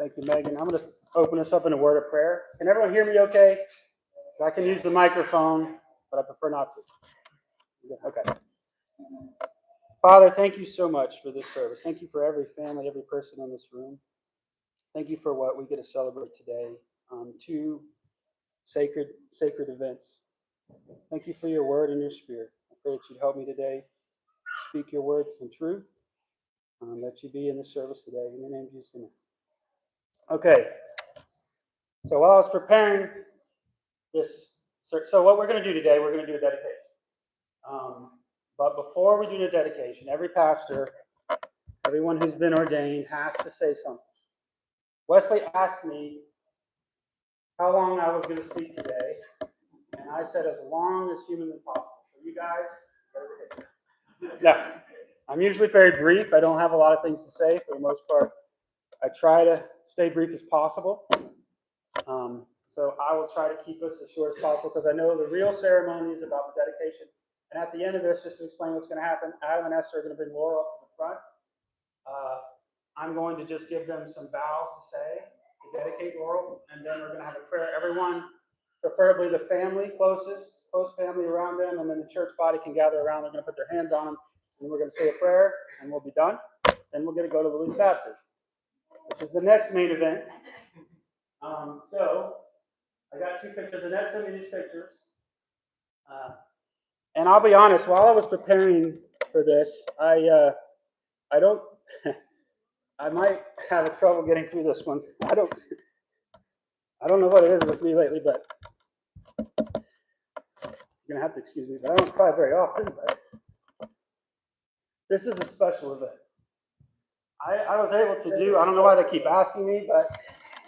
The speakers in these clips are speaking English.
Thank you, Megan. I'm going to open us up in a word of prayer. Can everyone hear me okay? I can use the microphone, but I prefer not to. Okay. Father, thank you so much for this service. Thank you for every family, every person in this room. Thank you for what we get to celebrate today. Two sacred events. Thank you for your word and your spirit. I pray that you'd help me today speak your word in truth. That you be in the service today. In the name of Jesus. Amen. Okay. So while I was preparing this, so what we're going to do today, we're going to do a dedication. But before we do the dedication, every pastor, everyone who's been ordained has to say something. Wesley asked me how long I was going to speak today, and I said as long as humanly possible. So you guys, yeah, I'm usually very brief. I don't have a lot of things to say for the most part. I try to stay brief as possible. So I will try to keep us as short as possible because I know the real ceremony is about the dedication. And at the end of this, just to explain what's going to happen, Adam and Esther are going to bring Laura up to the front. I'm going to just give them some vows to say, to dedicate Laurel, and then we're going to have a prayer. Everyone, preferably the family, close family around them, and then the church body can gather around. They're going to put their hands on them, and we're going to say a prayer, and we'll be done. Then we're going to go to Louis' baptism, which is the next main event. So I got two pictures. Annette sent me these pictures. And I'll be honest, while I was preparing for this, I don't, I might have trouble getting through this one. I don't know what it is with me lately, but you're going to have to excuse me, but I don't cry very often, but this is a special event. I was able to do, I don't know why they keep asking me, but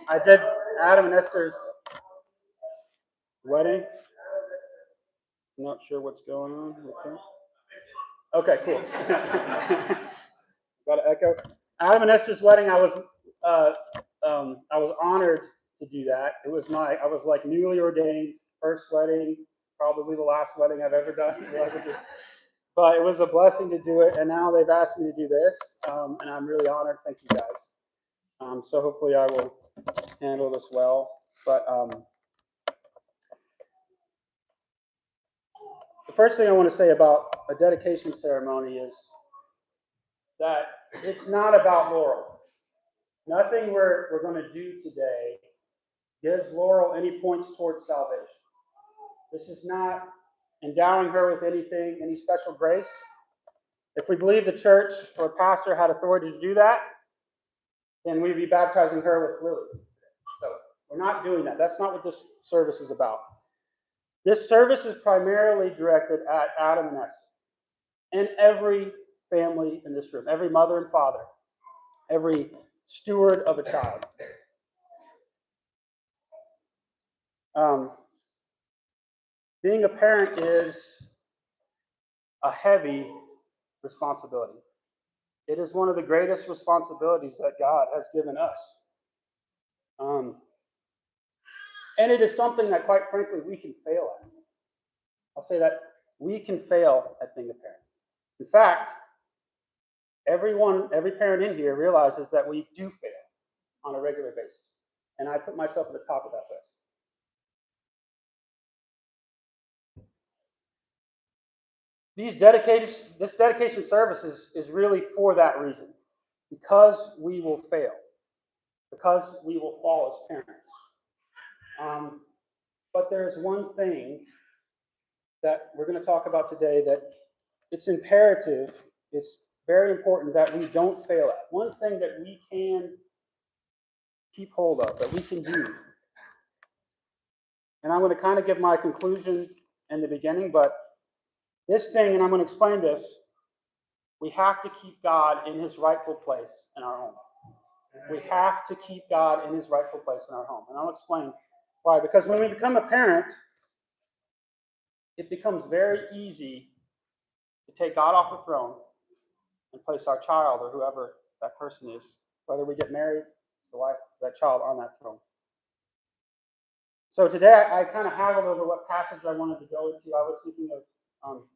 I did Adam and Esther's wedding. I'm not sure what's going on. Okay, cool. Got an echo. Adam and Esther's wedding. I was honored to do that. I was like newly ordained, first wedding, probably the last wedding I've ever done. But it was a blessing to do it, and now they've asked me to do this, and I'm really honored. Thank you guys. So hopefully I will handle this well. But the first thing I want to say about a dedication ceremony is that it's not about Laurel. Nothing we're going to do today gives Laurel any points towards salvation. This is not endowing her with anything, any special grace. If we believe the church or pastor had authority to do that, then we'd be baptizing her with Lily. So we're not doing that. That's not what this service is about. This service is primarily directed at Adam and Esther and every family in this room, every mother and father, every steward of a child. Being a parent is a heavy responsibility. It is one of the greatest responsibilities that God has given us. And it is something that, quite frankly, we can fail at. I'll say that we can fail at being a parent. In fact, every parent in here realizes that we do fail on a regular basis. And I put myself at the top of that list. This dedication service is really for that reason. Because we will fail. Because we will fall as parents. But there's one thing that we're going to talk about today that it's imperative, it's very important that we don't fail at. One thing that we can keep hold of, that we can do. And I'm going to kind of give my conclusion in the beginning, but this thing, and I'm going to explain this, we have to keep God in his rightful place in our home. We have to keep God in his rightful place in our home. And I'll explain why. Because when we become a parent, it becomes very easy to take God off the throne and place our child or whoever that person is, whether we get married, it's the wife, that child on that throne. So today I kind of haggled over what passage I wanted to go into. I was thinking of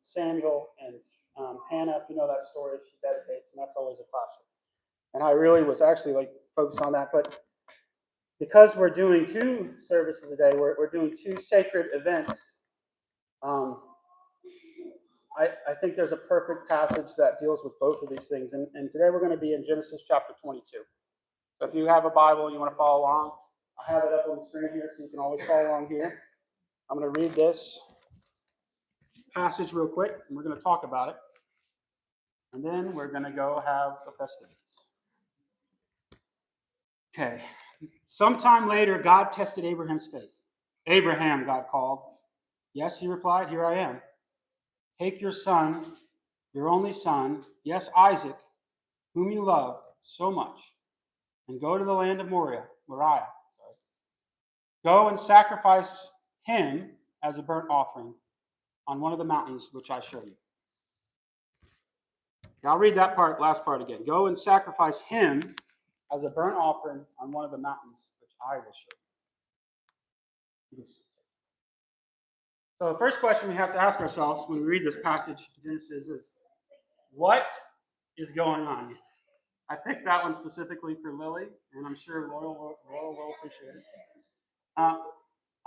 Samuel and Hannah, if you know that story, she dedicates, and that's always a classic. And I really was actually focused on that. But because we're doing 2 services a day, we're doing 2 sacred events. I think there's a perfect passage that deals with both of these things. And today we're going to be in Genesis chapter 22. So if you have a Bible and you want to follow along, I have it up on the screen here, so you can always follow along here. I'm going to read this passage real quick, and we're going to talk about it. And then we're going to go have the festivities. Okay. Sometime later, God tested Abraham's faith. Abraham, God called. Yes, he replied, here I am. Take your son, your only son, yes, Isaac, whom you love so much, and go to the land of Moriah. Go and sacrifice him as a burnt offering on one of the mountains which I show you. Now I'll read that last part again. Go and sacrifice him as a burnt offering on one of the mountains which I will show you. So the first question we have to ask ourselves when we read this passage in Genesis is, what is going on? I picked that one specifically for Lily, and I'm sure Laurel will appreciate it.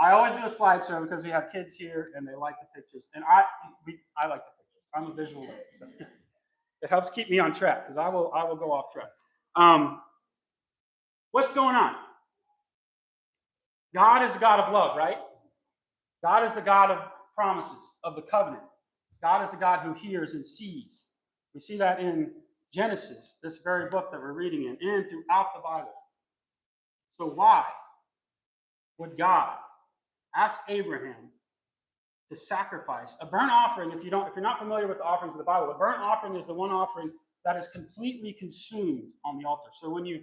I always do a slideshow because we have kids here and they like the pictures, and I like the pictures. I'm a visual learner, so it helps keep me on track because I will go off track. What's going on? God is a God of love, right? God is the God of promises, of the covenant. God is the God who hears and sees. We see that in Genesis, this very book that we're reading in, and throughout the Bible. So why would God ask Abraham to sacrifice a burnt offering? If you're not familiar with the offerings of the Bible, the burnt offering is the one offering that is completely consumed on the altar. So when you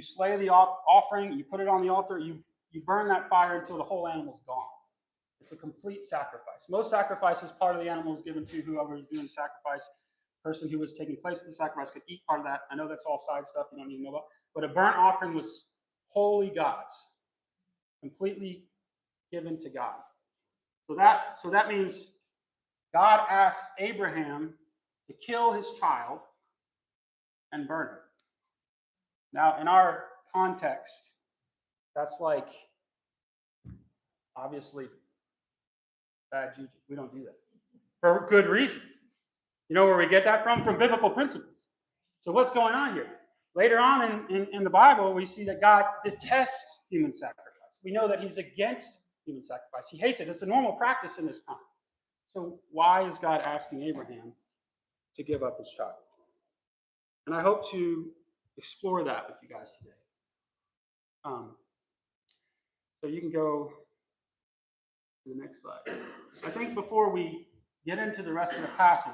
slay the offering, you put it on the altar, you burn that fire until the whole animal's gone. It's a complete sacrifice. Most sacrifices, part of the animal is given to whoever is doing the sacrifice. The person who was taking place in the sacrifice could eat part of that. I know that's all side stuff you don't need to know about. But a burnt offering was wholly God's, completely given to God. So that means God asked Abraham to kill his child and burn him. Now, in our context, that's like, obviously, bad juju. We don't do that. For good reason. You know where we get that from? From biblical principles. So what's going on here? Later on in the Bible, we see that God detests human sacrifice. We know that he's against human sacrifice. He hates it. It's a normal practice in this time. So why is God asking Abraham to give up his child? And I hope to explore that with you guys today. So you can go to the next slide. I think before we get into the rest of the passage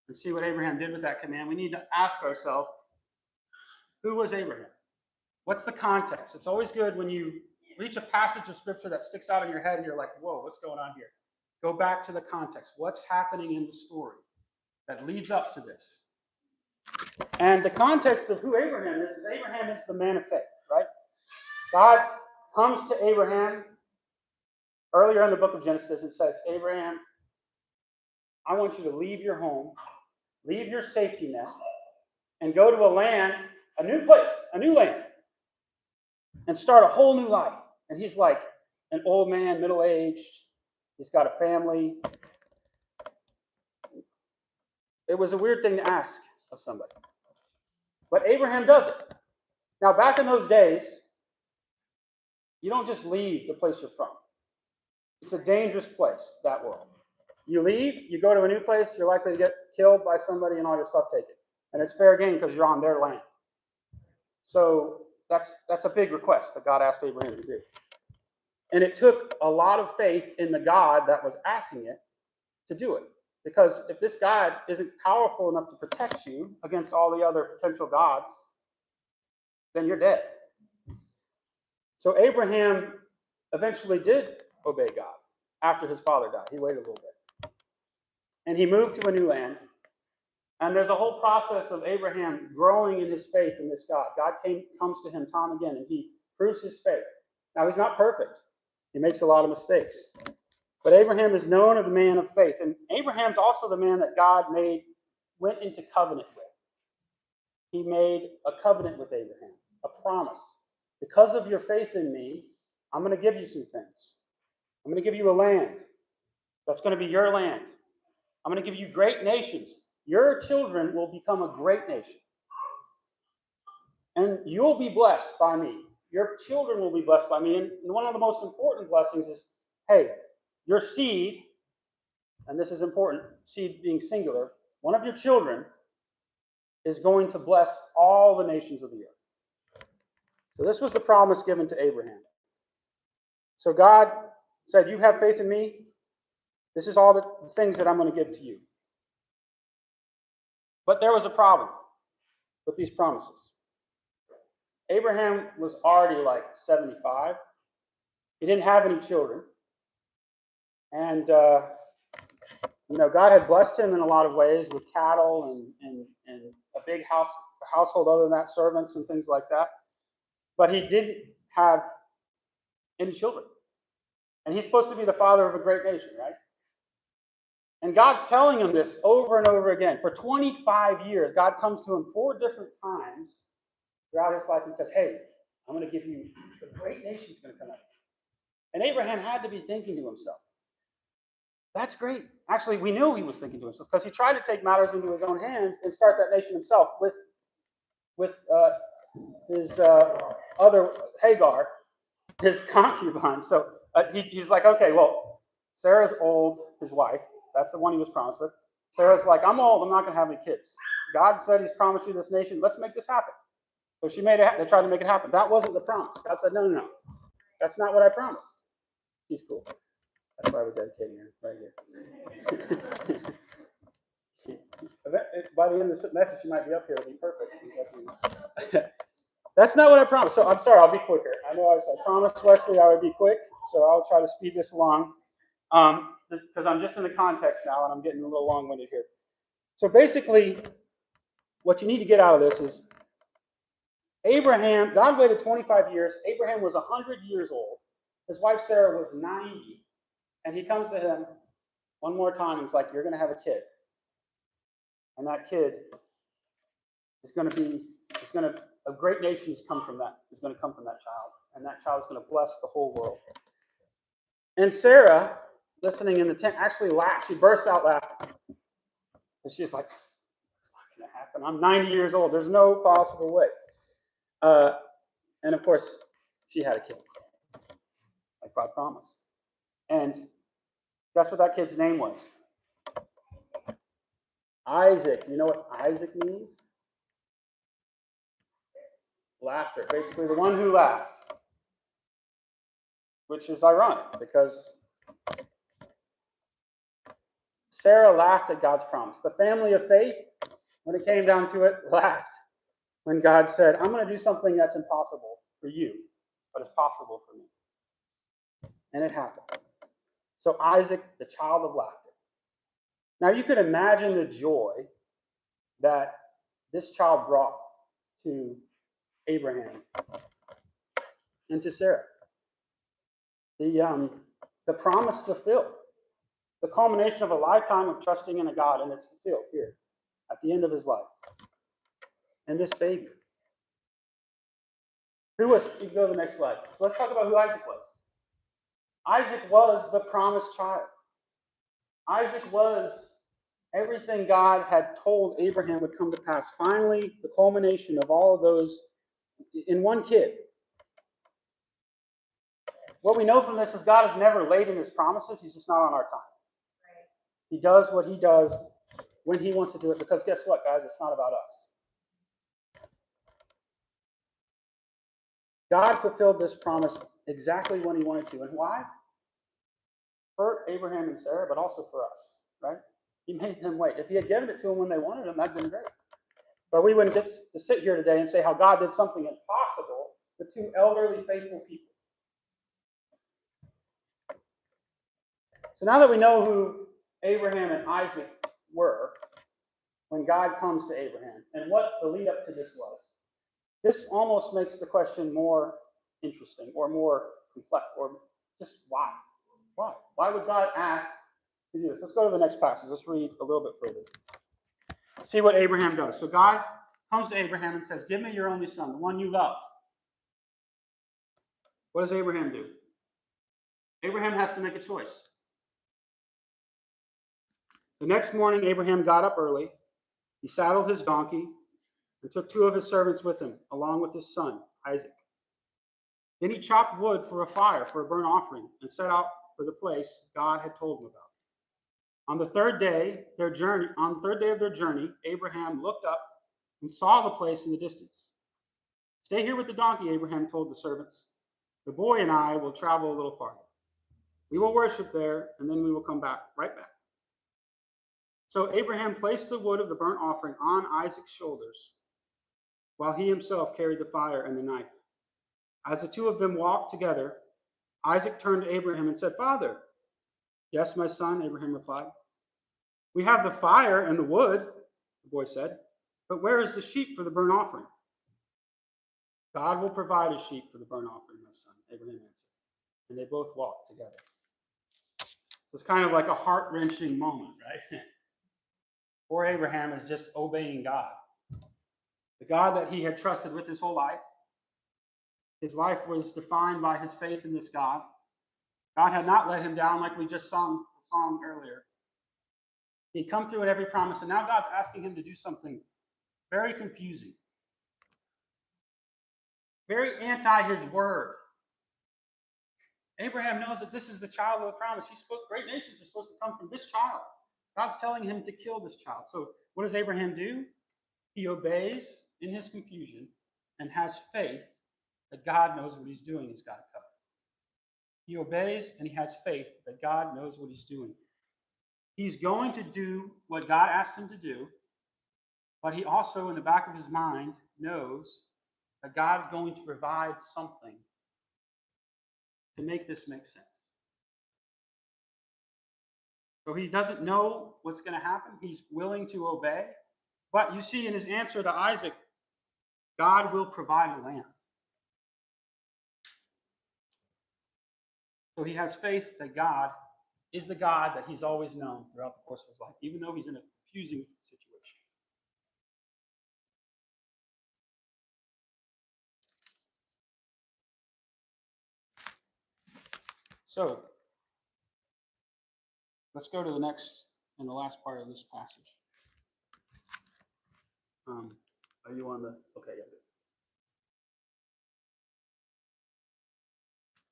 and see what Abraham did with that command, we need to ask ourselves, who was Abraham? What's the context? It's always good when you reach a passage of scripture that sticks out in your head and you're like, whoa, what's going on here? Go back to the context. What's happening in the story that leads up to this? And the context of who Abraham is Abraham is the man of faith, right? God comes to Abraham earlier in the book of Genesis and says, Abraham, I want you to leave your home, leave your safety net, and go to a land, a new place, a new land, and start a whole new life. And he's like an old man, middle-aged. He's got a family. It was a weird thing to ask of somebody. But Abraham does it. Now, back in those days, you don't just leave the place you're from. It's a dangerous place, that world. You leave, you go to a new place, you're likely to get killed by somebody and all your stuff taken. And it's fair game because you're on their land. So that's a big request that God asked Abraham to do. And it took a lot of faith in the God that was asking it to do it. Because if this God isn't powerful enough to protect you against all the other potential gods, then you're dead. So Abraham eventually did obey God after his father died. He waited a little bit. And he moved to a new land. And there's a whole process of Abraham growing in his faith in this God. God comes to him time again, and he proves his faith. Now, he's not perfect. He makes a lot of mistakes. But Abraham is known as the man of faith. And Abraham's also the man that God went into covenant with. He made a covenant with Abraham, a promise. because of your faith in me, I'm going to give you some things. I'm going to give you a land that's going to be your land. I'm going to give you great nations. Your children will become a great nation. And you'll be blessed by me. Your children will be blessed by me. And one of the most important blessings is, hey, your seed, and this is important, seed being singular, one of your children is going to bless all the nations of the earth. So this was the promise given to Abraham. So God said, you have faith in me. This is all the things that I'm going to give to you. But there was a problem with these promises. Abraham was already like 75. He didn't have any children. And, God had blessed him in a lot of ways with cattle and a big household other than that, servants and things like that. But he didn't have any children. And he's supposed to be the father of a great nation, right? And God's telling him this over and over again. For 25 years, God comes to him 4 different times throughout his life and says, hey, I'm going to give you, a great nation's going to come out. And Abraham had to be thinking to himself, that's great. Actually, we knew he was thinking to himself because he tried to take matters into his own hands and start that nation himself with his other Hagar, his concubine. So he's like, okay, well, Sarah's old, his wife. That's the one he was promised with. Sarah's like, I'm old. I'm not going to have any kids. God said he's promised you this nation. Let's make this happen. So they tried to make it happen. That wasn't the promise. God said, no. That's not what I promised. He's cool. That's why we're dedicating her right here. By the end of the message, she might be up here. It'll be perfect. That's not what I promised. So I'm sorry, I'll be quicker. I know I promised Wesley I would be quick, so I'll try to speed this along. Because I'm just in the context now, and I'm getting a little long-winded here. So basically, what you need to get out of this is Abraham, God waited 25 years. Abraham was 100 years old. His wife Sarah was 90. And he comes to him one more time and he's like, you're going to have a kid. And that kid is going to a great nation is going to come from that child. And that child is going to bless the whole world. And Sarah, listening in the tent, actually laughed. She burst out laughing. And she's like, it's not going to happen. I'm 90 years old. There's no possible way. And of course, she had a kid, like God promised. And guess what that kid's name was? Isaac. You know what Isaac means? Laughter. Basically, the one who laughed. Which is ironic because Sarah laughed at God's promise. The family of faith, when it came down to it, laughed when God said, I'm going to do something that's impossible for you, but it's possible for me. And it happened. So Isaac, the child of laughter. Now you could imagine the joy that this child brought to Abraham and to Sarah. The promise fulfilled. The culmination of a lifetime of trusting in a God, and it's fulfilled here at the end of his life. And this baby. You can go to the next slide. So let's talk about who Isaac was. Isaac was the promised child. Isaac was everything God had told Abraham would come to pass. Finally, the culmination of all of those in one kid. What we know from this is God is never late in his promises. He's just not on our time. He does what he does when he wants to do it, because guess what, guys? It's not about us. God fulfilled this promise exactly when he wanted to. And why? For Abraham and Sarah, but also for us, right? He made them wait. If he had given it to them when they wanted it, that'd been great. But we wouldn't get to sit here today and say how God did something impossible with 2 elderly, faithful people. So now that we know who Abraham and Isaac were, when God comes to Abraham, and what the lead up to this was, this almost makes the question more interesting or more complex, or just why? Why? Why would God ask to do this? Let's go to the next passage. Let's read a little bit further. See what Abraham does. So God comes to Abraham and says, give me your only son, the one you love. What does Abraham do? Abraham has to make a choice. The next morning, Abraham got up early. He saddled his donkey and took 2 of his servants with him, along with his son, Isaac. Then he chopped wood for a fire for a burnt offering and set out for the place God had told him about. On the third day of their journey, Abraham looked up and saw the place in the distance. "Stay here with the donkey," Abraham told the servants. "The boy and I will travel a little farther. We will worship there, and then we will come right back." So Abraham placed the wood of the burnt offering on Isaac's shoulders, while he himself carried the fire and the knife. As the 2 of them walked together, Isaac turned to Abraham and said, "Father." "Yes, my son," Abraham replied. "We have the fire and the wood," the boy said, "but where is the sheep for the burnt offering?" "God will provide a sheep for the burnt offering, my son," Abraham answered. And they both walked together. So it's kind of like a heart-wrenching moment, right? Poor Abraham is just obeying God. The God that he had trusted with his whole life. His life was defined by his faith in this God. God had not let him down like we just sung the song earlier. He'd come through in every promise, and now God's asking him to do something very confusing. Very anti his word. Abraham knows that this is the child of the promise. He spoke, great nations are supposed to come from this child. God's telling him to kill this child. So what does Abraham do? He obeys in his confusion and has faith that God knows what he's doing. He's got it covered. He obeys and he has faith that God knows what he's doing. He's going to do what God asked him to do, but he also, in the back of his mind, knows that God's going to provide something to make this make sense. So he doesn't know what's going to happen. He's willing to obey. But you see in his answer to Isaac, God will provide a lamb. So he has faith that God is the God that he's always known throughout the course of his life, even though he's in a confusing situation. So let's go to the next and the last part of this passage. Are you on the? Okay, yeah.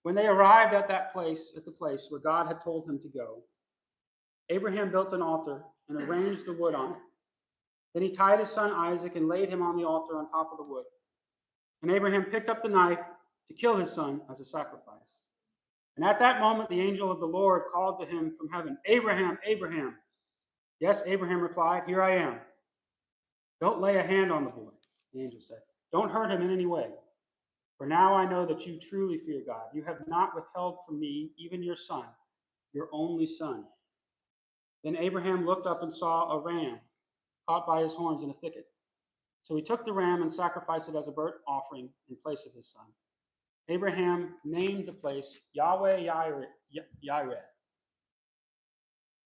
When they arrived at the place where God had told him to go, Abraham built an altar and arranged the wood on it. Then he tied his son Isaac and laid him on the altar on top of the wood. And Abraham picked up the knife to kill his son as a sacrifice. And at that moment, the angel of the Lord called to him from heaven, "Abraham, Abraham." "Yes," Abraham replied, "here I am." "Don't lay a hand on the boy," the angel said. "Don't hurt him in any way. For now I know that you truly fear God. You have not withheld from me even your son, your only son." Then Abraham looked up and saw a ram caught by his horns in a thicket. So he took the ram and sacrificed it as a burnt offering in place of his son. Abraham named the place Yahweh Yireh.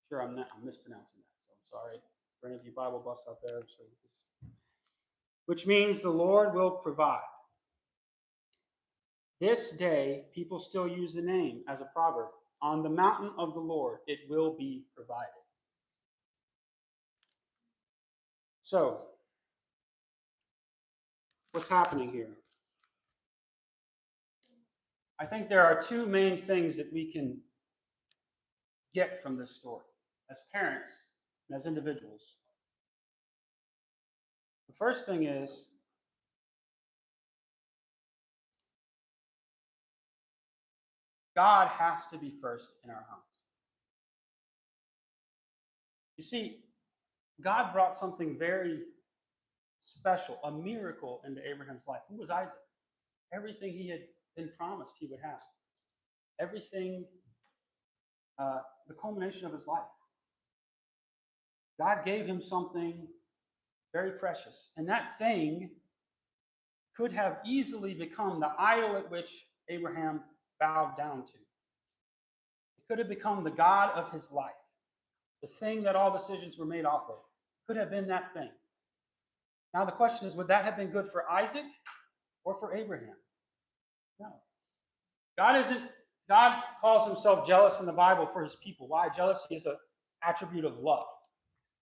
Sure, I'm mispronouncing that, so I'm sorry for any of you Bible buffs out there. Which means the Lord will provide. This day, people still use the name as a proverb. On the mountain of the Lord, it will be provided. So, what's happening here? I think there are 2 main things that we can get from this story as parents and as individuals. The first thing is God has to be first in our homes. You see, God brought something very special, a miracle into Abraham's life. Who was Isaac? Everything he had been promised he would have. Everything, the culmination of his life. God gave him something very precious. And that thing could have easily become the idol at which Abraham bowed down to. It could have become the God of his life. The thing that all decisions were made off of could have been that thing. Now the question is, would that have been good for Isaac or for Abraham? No. God calls himself jealous in the Bible for his people. Why? Jealousy is an attribute of love.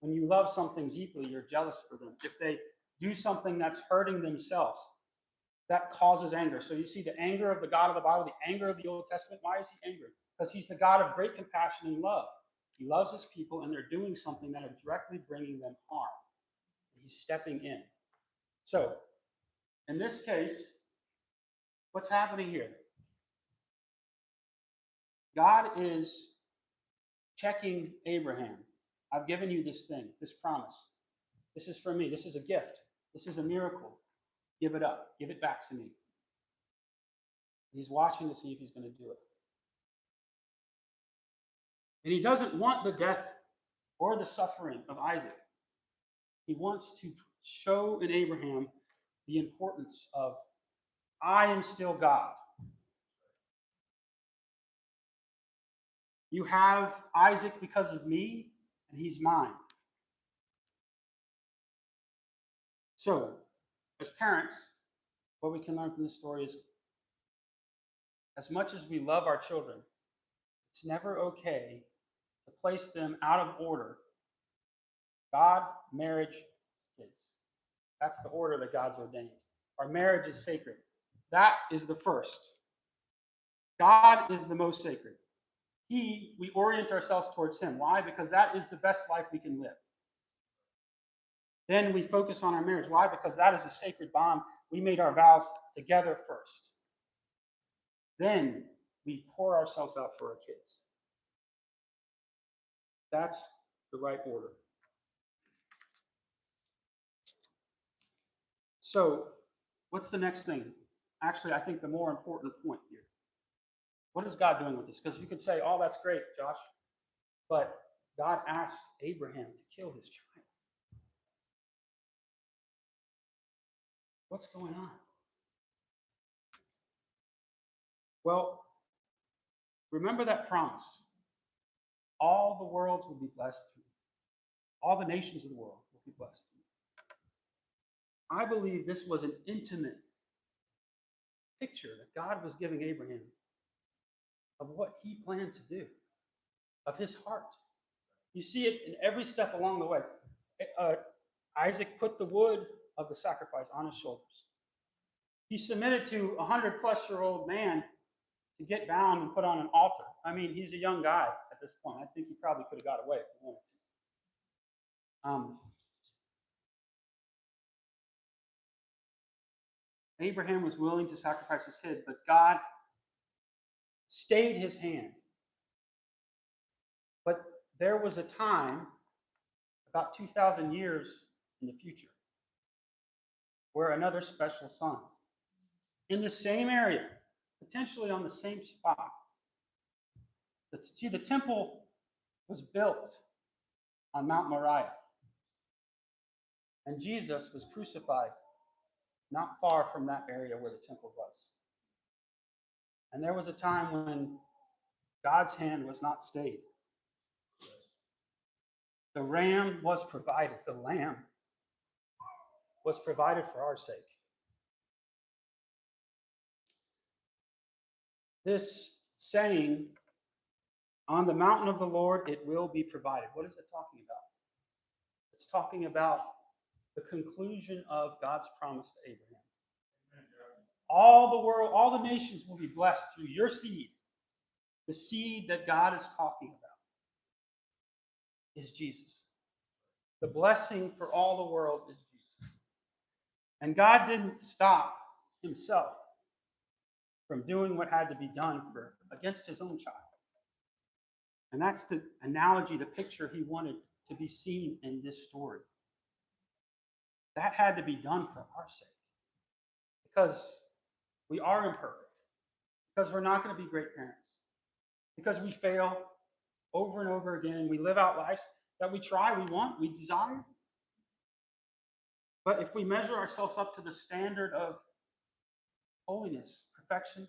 When you love something deeply, you're jealous for them. If they do something that's hurting themselves, that causes anger. So you see the anger of the God of the Bible, the anger of the Old Testament. Why is he angry? Because he's the God of great compassion and love. He loves his people, and they're doing something that is directly bringing them harm. He's stepping in. So, in this case, what's happening here? God is checking Abraham. I've given you this thing, this promise. This is for me. This is a gift. This is a miracle. Give it up. Give it back to me. He's watching to see if he's going to do it. And he doesn't want the death or the suffering of Isaac. He wants to show in Abraham the importance of, I am still God. You have Isaac because of me, and he's mine. So, as parents, what we can learn from this story is, as much as we love our children, it's never okay to place them out of order. God, marriage, kids. That's the order that God's ordained. Our marriage is sacred. That is the first. God is the most sacred. We orient ourselves towards him. Why? Because that is the best life we can live. Then we focus on our marriage. Why? Because that is a sacred bond. We made our vows together first. Then we pour ourselves out for our kids. That's the right order. So, what's the next thing? Actually, I think the more important point here. What is God doing with this? Because you could say, oh, that's great, Josh. But God asked Abraham to kill his child. What's going on? Well, remember that promise. All the worlds will be blessed through you. All the nations of the world will be blessed through you. I believe this was an intimate picture that God was giving Abraham of what he planned to do, of his heart. You see it in every step along the way. Isaac put the wood of the sacrifice on his shoulders. He submitted to a 100-plus-year-old man to get bound and put on an altar. I mean, he's a young guy at this point. I think he probably could have got away if he wanted to. Abraham was willing to sacrifice his kid, but God stayed his hand. But there was a time, about 2,000 years in the future, where another special son, in the same area, potentially on the same spot. See, the temple was built on Mount Moriah, and Jesus was crucified not far from that area where the temple was. And there was a time when God's hand was not stayed. The ram was provided, the lamb was provided for our sake. This saying, on the mountain of the Lord it will be provided. What is it talking about? It's talking about the conclusion of God's promise to Abraham. All the world, all the nations will be blessed through your seed. The seed that God is talking about is Jesus. The blessing for all the world is Jesus. And God didn't stop himself from doing what had to be done against his own child. And that's the analogy, the picture he wanted to be seen in this story. That had to be done for our sake. Because we are imperfect. Because we're not going to be great parents. Because we fail over and over again, and we live out lives that we try, we want, we desire. But if we measure ourselves up to the standard of holiness, perfection,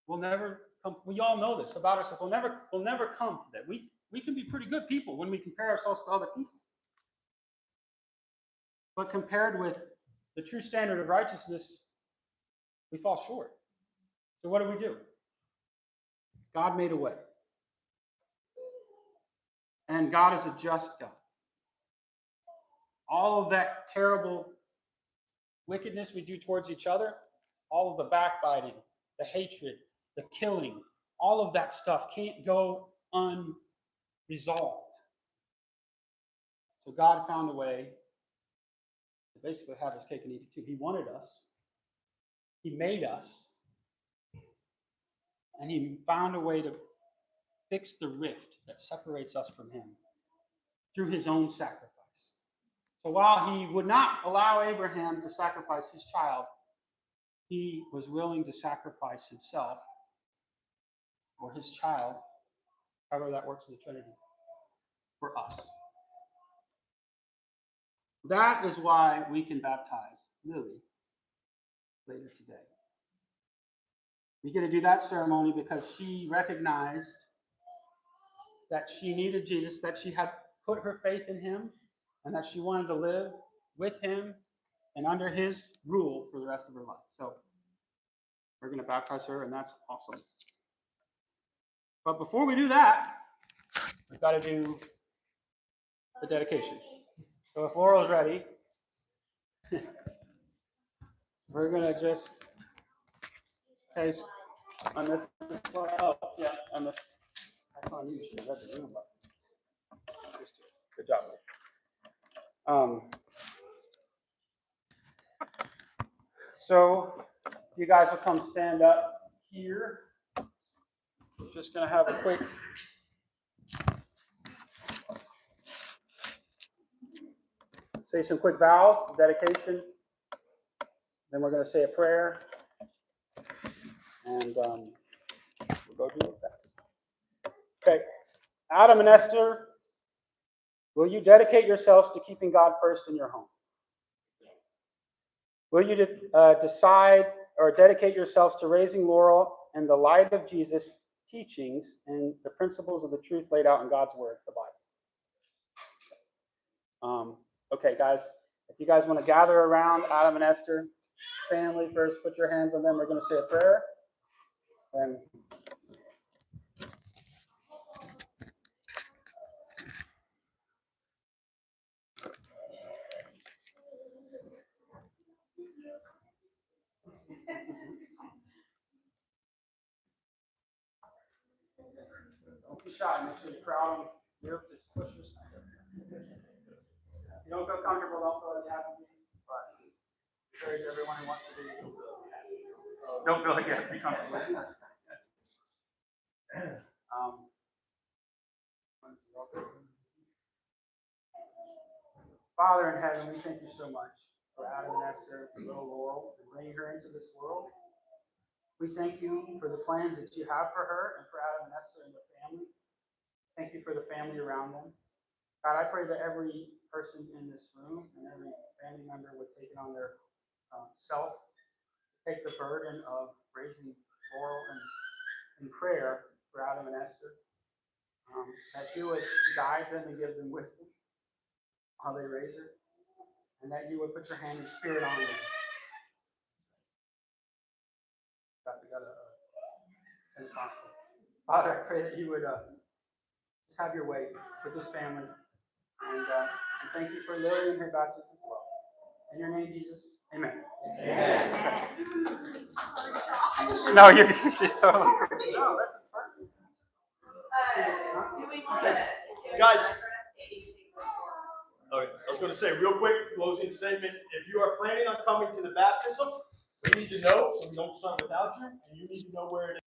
we'll never come. We all know this about ourselves. We'll never come to that. We can be pretty good people when we compare ourselves to other people. But compared with the true standard of righteousness, we fall short. So what do? God made a way. And God is a just God. All of that terrible wickedness we do towards each other, all of the backbiting, the hatred, the killing, all of that stuff can't go unresolved. So God found a way to basically have his cake and eat it too. He wanted us. He made us. And he found a way to fix the rift that separates us from him through his own sacrifice. So while he would not allow Abraham to sacrifice his child, he was willing to sacrifice himself or his child, however that works in the Trinity, for us. That is why we can baptize Lily later today. We get to do that ceremony because she recognized that she needed Jesus, that she had put her faith in him, and that she wanted to live with him and under his rule for the rest of her life. So we're going to baptize her, and that's awesome. But before we do that, we've got to do the dedication. So if Laurel's ready, we're going to just, okay, on this, oh, yeah, on this, that's on you, she read the room, but good job. So you guys will come stand up here. Just going to have a quick say some quick vows, dedication. Then we're going to say a prayer, and we'll go do that. Okay, Adam and Esther, will you dedicate yourselves to keeping God first in your home? Yes. Will you decide or dedicate yourselves to raising Laurel in the light of Jesus' teachings and the principles of the truth laid out in God's Word, the Bible? Okay, guys, if you guys want to gather around Adam and Esther, family first, put your hands on them. We're going to say a prayer. And don't be shy. Make sure you crowd them. Just push your side. If you don't feel comfortable, don't feel like you have to be. But encourage everyone who wants to be. Don't feel like you have to be comfortable. Father in heaven, we thank you so much for Adam and Esther, for little Laurel, and bringing her into this world. We thank you for the plans that you have for her and for Adam and Esther and their family. Thank you for the family around them. God, I pray that every person in this room and every family member would take it on their self, take the burden of raising Laurel in prayer for Adam and Esther. That you would guide them and give them wisdom how they raise her, and that you would put your hand and spirit on them. God, we got a Pentecostal. Father, I pray that you would just have your way with this family, and thank you for Lily and her baptism as well. In your name, Jesus, amen. Amen. Okay. No, she's so. No, this is perfect. Guys. Okay, I was going to say real quick, closing statement. If you are planning on coming to the baptism, we need to know so we don't start without you, and you need to know where it